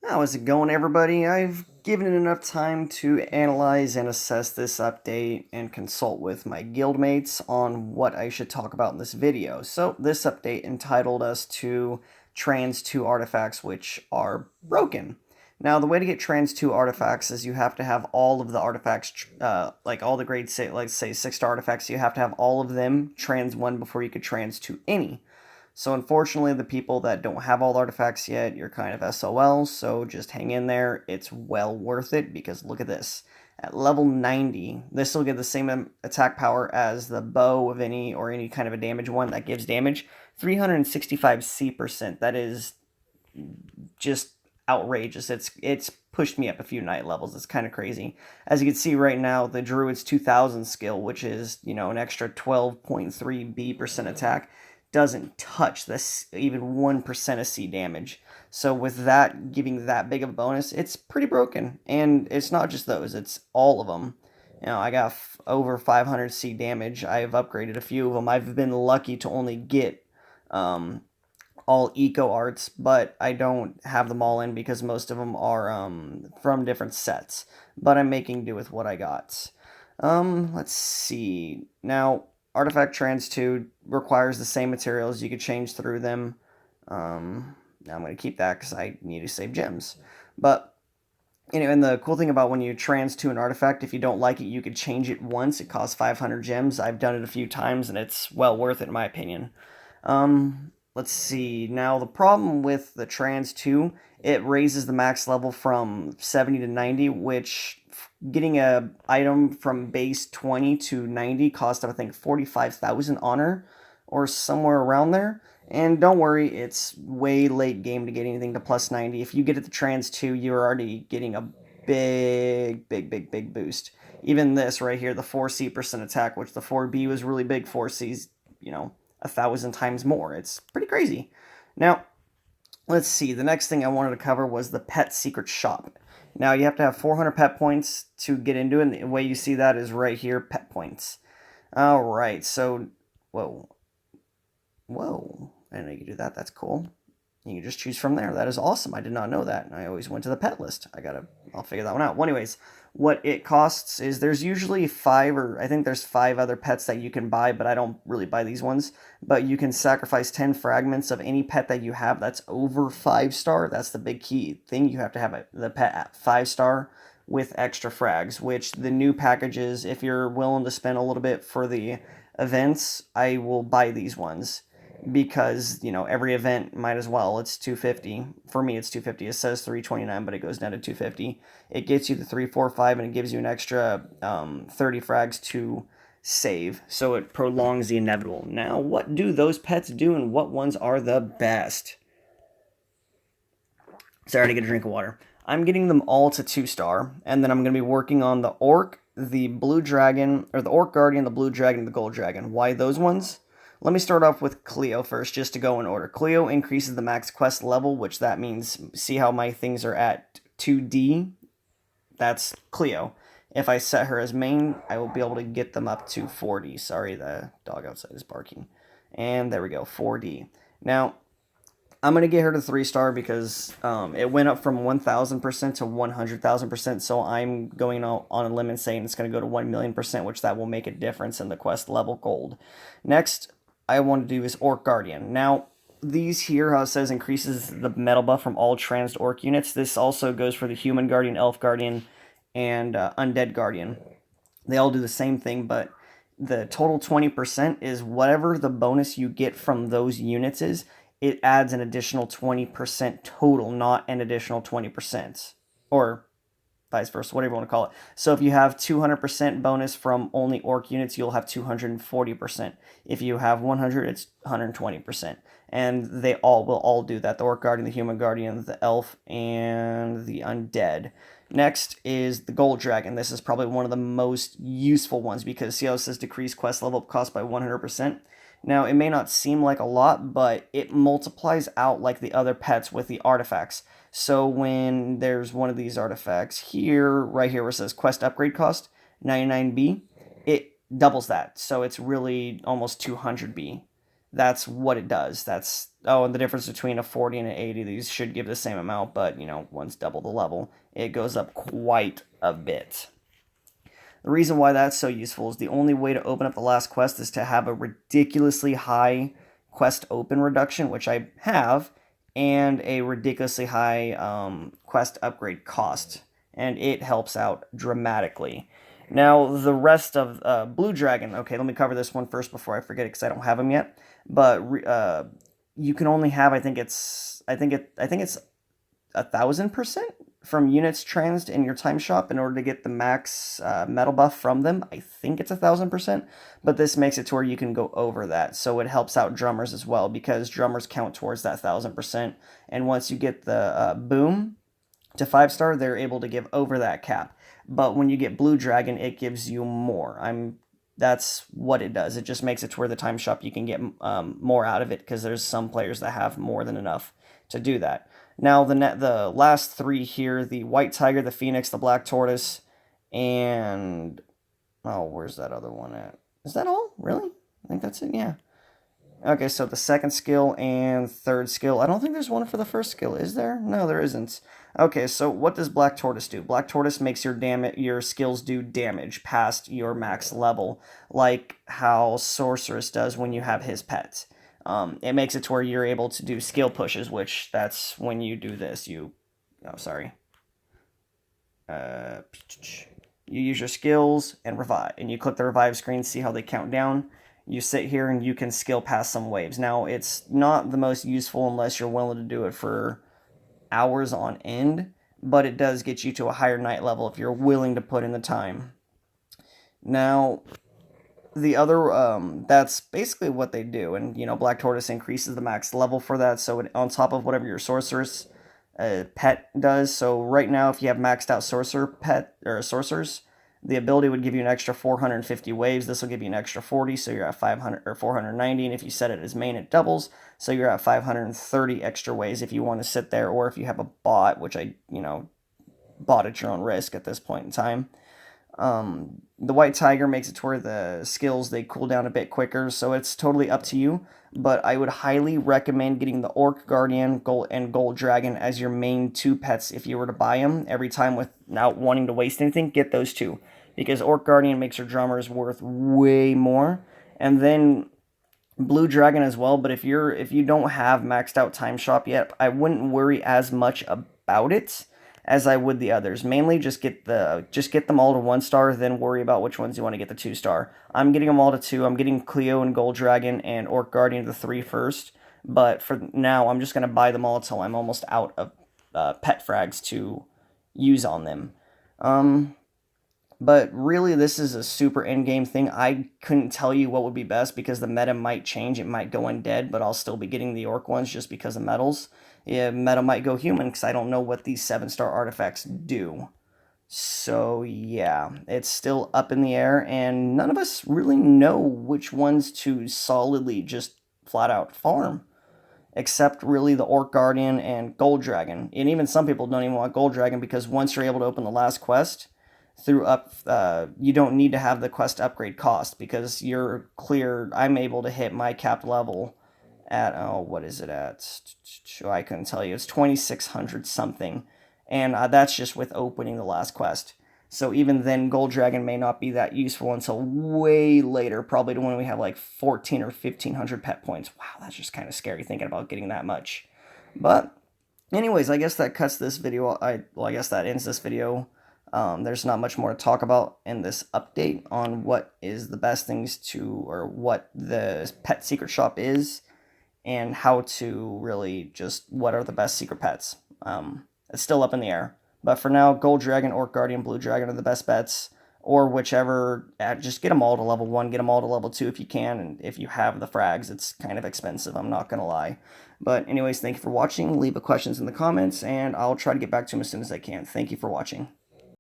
How's it going, everybody? I've given it enough time to analyze and assess this update and consult with my guildmates on what I should talk about in this video. So, this update entitled us to trans 2 artifacts which are broken. Now, the way to get trans 2 artifacts is you have to have all of the artifacts, like all the grade, like say 6-star artifacts, you have to have all of them trans 1 before you could trans 2 any. So unfortunately, the people that don't have all the artifacts yet, you're kind of SOL, so just hang in there. It's well worth it, because look at this. At level 90, this will give the same attack power as the bow of any kind of a damage one that gives damage. 365 C%. That is just outrageous. It's pushed me up a few night levels. It's kind of crazy. As you can see right now, the Druid's 2000 skill, which is, an extra 12.3 B% attack, doesn't touch this even 1% of C damage. So with that giving that big of a bonus, it's pretty broken. And it's not just those, it's all of them. I got over 500 C damage. I've upgraded a few of them. I've been lucky to only get all eco arts, but I don't have them all in because most of them are from different sets. But I'm making do with what I got. Let's see. Now, Artifact Trans 2 requires the same materials. You could change through them. Now I'm going to keep that because I need to save gems. But, and the cool thing about when you trans to an artifact, if you don't like it, you could change it once. It costs 500 gems. I've done it a few times, and it's well worth it in my opinion. Let's see. Now, the problem with the trans 2, it raises the max level from 70 to 90, which getting a item from base 20 to 90 cost, I think, 45,000 honor or somewhere around there. And don't worry, it's way late game to get anything to plus 90. If you get it to trans 2, you're already getting a big boost. Even this right here, the 4C% attack, which the 4B was really big, 4C's, 1,000 times more. It's pretty crazy. Now, let's see. The next thing I wanted to cover was the pet secret shop. Now, you have to have 400 pet points to get into it, and the way you see that is right here, pet points. Alright, so, whoa. I didn't know you could do that. That's cool. You can just choose from there. That is awesome. I did not know that. I always went to the pet list. I'll figure that one out. Well, anyways, what it costs is there's usually 5 other pets that you can buy, but I don't really buy these ones. But you can sacrifice 10 fragments of any pet that you have that's over 5-star. That's the big key thing. You have to have the pet at 5-star with extra frags, which the new packages, if you're willing to spend a little bit for the events, I will buy these ones. Because, every event might as well. It's 250. For me, it's 250. It says 329, but it goes down to 250. It gets you the 345, and it gives you an extra 30 frags to save. So it prolongs the inevitable. Now, what do those pets do, and what ones are the best? Sorry to get a drink of water. I'm getting them all to 2-star, and then I'm going to be working on the Orc, the Blue Dragon, or the Orc Guardian, the Blue Dragon, and the Gold Dragon. Why those ones? Let me start off with Cleo first, just to go in order. Cleo increases the max quest level, which that means, see how my things are at 2D? That's Cleo. If I set her as main, I will be able to get them up to 4D. Sorry, the dog outside is barking. And there we go, 4D. Now, I'm going to get her to 3-star because it went up from 1,000% to 100,000%, so I'm going on a limb and saying it's going to go to 1,000,000%, which that will make a difference in the quest level gold. Next, I want to do is Orc Guardian. Now, these here, how it says increases the metal buff from all transed Orc units. This also goes for the Human Guardian, Elf Guardian, and Undead Guardian. They all do the same thing, but the total 20% is whatever the bonus you get from those units is, it adds an additional 20% total, not an additional 20%. Or vice versa, whatever you want to call it. So if you have 200% bonus from only Orc units, you'll have 240%. If you have 100, it's 120%. And they will all do that. The Orc Guardian, the Human Guardian, the Elf, and the Undead. Next is the Gold Dragon. This is probably one of the most useful ones because see how it says decrease quest level cost by 100%? Now, it may not seem like a lot, but it multiplies out like the other pets with the artifacts. So when there's one of these artifacts here, right here where it says quest upgrade cost, 99B, it doubles that. So it's really almost 200B. that's what it does. Oh, and the difference between a 40 and an 80, these should give the same amount, but, one's double the level. It goes up quite a bit. The reason why that's so useful is the only way to open up the last quest is to have a ridiculously high quest open reduction, which I have, and a ridiculously high quest upgrade cost, and it helps out dramatically. Now, the rest of Blue Dragon, okay, let me cover this one first before I forget it because I don't have them yet, but you can only have, I think it's 1,000% from units transed in your time shop in order to get the max metal buff from them. I think it's 1,000%, but this makes it to where you can go over that. So it helps out drummers as well because drummers count towards that 1,000%. And once you get the boom to 5-star, they're able to give over that cap. But when you get Blue Dragon, it gives you more. That's what it does. It just makes it to where the time shop you can get more out of it because there's some players that have more than enough to do that. Now, the last three here, the White Tiger, the Phoenix, the Black Tortoise, and... oh, where's that other one at? Is that all? Really? I think that's it, yeah. Okay, so the second skill and third skill. I don't think there's one for the first skill, is there? No, there isn't. Okay, so what does Black Tortoise do? Black Tortoise makes your skills do damage past your max level, like how Sorceress does when you have his pet. It makes it to where you're able to do skill pushes, which that's when you do this. You use your skills and revive, and you click the revive screen, see how they count down. You sit here and you can skill past some waves. Now, it's not the most useful unless you're willing to do it for hours on end, but it does get you to a higher night level if you're willing to put in the time. Now, the other, that's basically what they do, and, Black Tortoise increases the max level for that, so on top of whatever your Sorceress pet does. So right now, if you have maxed out Sorcerer pet, or Sorcerers, the ability would give you an extra 450 waves. This will give you an extra 40, so you're at 500 or 490. And if you set it as main, it doubles, so you're at 530 extra waves if you want to sit there, or if you have a bot, which I, bought at your own risk at this point in time. The White Tiger makes it to where the skills, they cool down a bit quicker, so it's totally up to you. But I would highly recommend getting the Orc Guardian and Gold Dragon as your main two pets if you were to buy them every time without wanting to waste anything. Get those two, because Orc Guardian makes your drummers worth way more, and then Blue Dragon as well. But if you don't have maxed out time shop yet, I wouldn't worry as much about it as I would the others. Mainly just get them all to 1-star, then worry about which ones you want to get the 2-star. I'm getting them all to 2. I'm getting Cleo and Gold Dragon and Orc Guardian to 3 first. But for now, I'm just going to buy them all until I'm almost out of pet frags to use on them. But really, this is a super endgame thing. I couldn't tell you what would be best because the meta might change. It might go undead, but I'll still be getting the Orc ones just because of medals. Yeah, meta might go human because I don't know what these 7-star artifacts do. So yeah, it's still up in the air, and none of us really know which ones to solidly just flat out farm. Except really the Orc Guardian and Gold Dragon. And even some people don't even want Gold Dragon because once you're able to open the last quest, you don't need to have the quest upgrade cost because you're clear. I'm able to hit my capped level at, what is it at? I couldn't tell you. It's 2,600 something. And that's just with opening the last quest. So even then, Gold Dragon may not be that useful until way later, probably to when we have like 1,400 or 1,500 pet points. Wow, that's just kind of scary thinking about getting that much. But anyways, I guess that cuts this video. I guess that ends this video. There's not much more to talk about in this update on what is the best things to, or what the pet secret shop is, and how to really just, what are the best secret pets. It's still up in the air. But for now, Gold Dragon, Orc Guardian, Blue Dragon are the best bets, or whichever, just get them all to level 1, get them all to level 2 if you can, and if you have the frags. It's kind of expensive, I'm not going to lie. But anyways, thank you for watching. Leave the questions in the comments, and I'll try to get back to them as soon as I can. Thank you for watching.